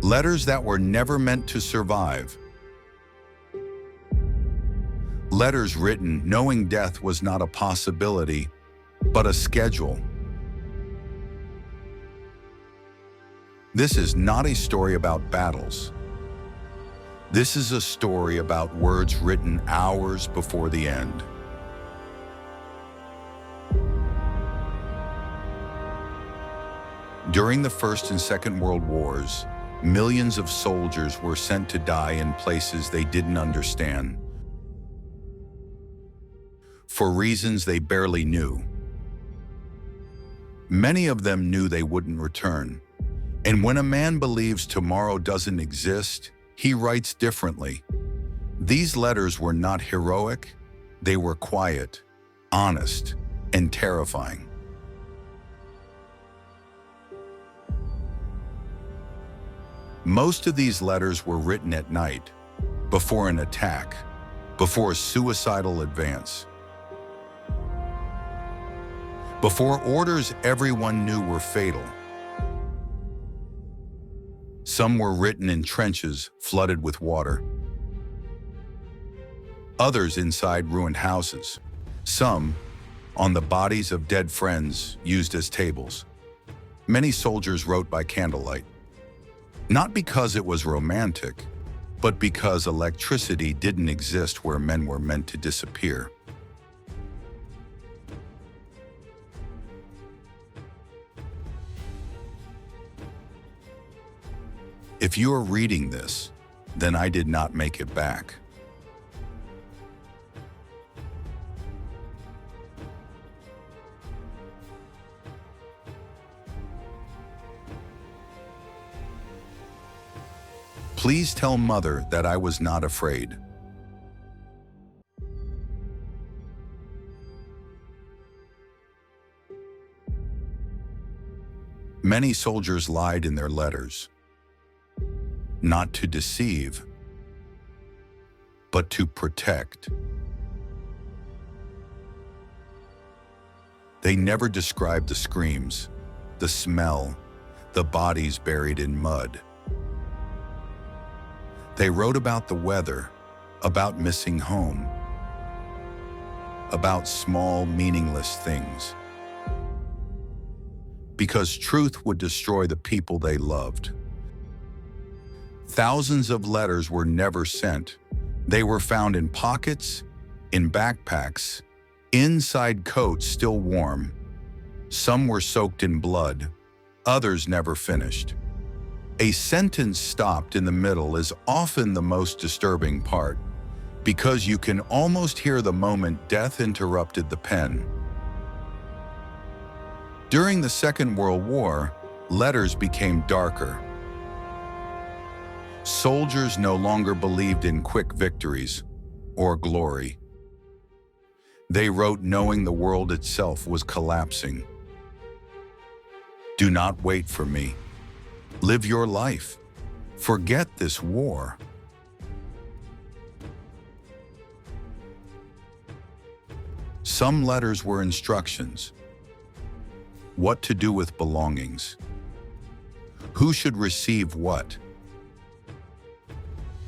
Letters that were never meant to survive. Letters written knowing death was not a possibility, but a schedule. This is not a story about battles. This is a story about words written hours before the end. During the First and Second World Wars, millions of soldiers were sent to die in places they didn't understand, for reasons they barely knew. Many of them knew they wouldn't return. And when a man believes tomorrow doesn't exist, he writes differently. These letters were not heroic, they were quiet, honest, and terrifying. Most of these letters were written at night, before an attack, before a suicidal advance, before orders everyone knew were fatal. Some were written in trenches flooded with water. Others inside ruined houses. Some on the bodies of dead friends used as tables. Many soldiers wrote by candlelight. Not because it was romantic, but because electricity didn't exist where men were meant to disappear. If you are reading this, then I did not make it back. Please tell Mother that I was not afraid. Many soldiers lied in their letters, not to deceive, but to protect. They never described the screams, the smell, the bodies buried in mud. They wrote about the weather, about missing home, about small, meaningless things. Because truth would destroy the people they loved. Thousands of letters were never sent. They were found in pockets, in backpacks, inside coats still warm. Some were soaked in blood, others never finished. A sentence stopped in the middle is often the most disturbing part, because you can almost hear the moment death interrupted the pen. During the Second World War, letters became darker. Soldiers no longer believed in quick victories or glory. They wrote knowing the world itself was collapsing. Do not wait for me. Live your life. Forget this war. Some letters were instructions. What to do with belongings. Who should receive what.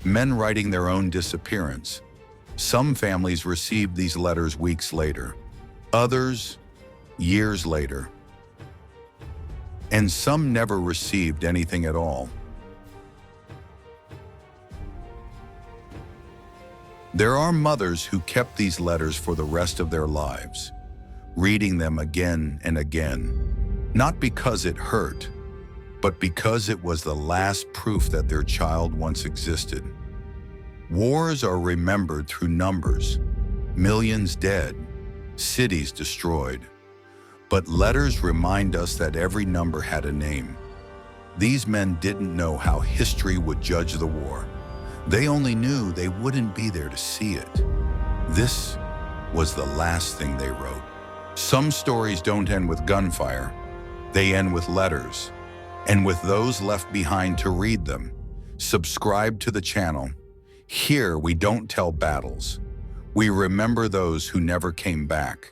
Men writing their own disappearance. Some families received these letters weeks later, others years later. And some never received anything at all. There are mothers who kept these letters for the rest of their lives, reading them again and again, not because it hurt, but because it was the last proof that their child once existed. Wars are remembered through numbers, millions dead, cities destroyed. But letters remind us that every number had a name. These men didn't know how history would judge the war. They only knew they wouldn't be there to see it. This was the last thing they wrote. Some stories don't end with gunfire. They end with letters, and with those left behind to read them. Subscribe to the channel. Here we don't tell battles. We remember those who never came back.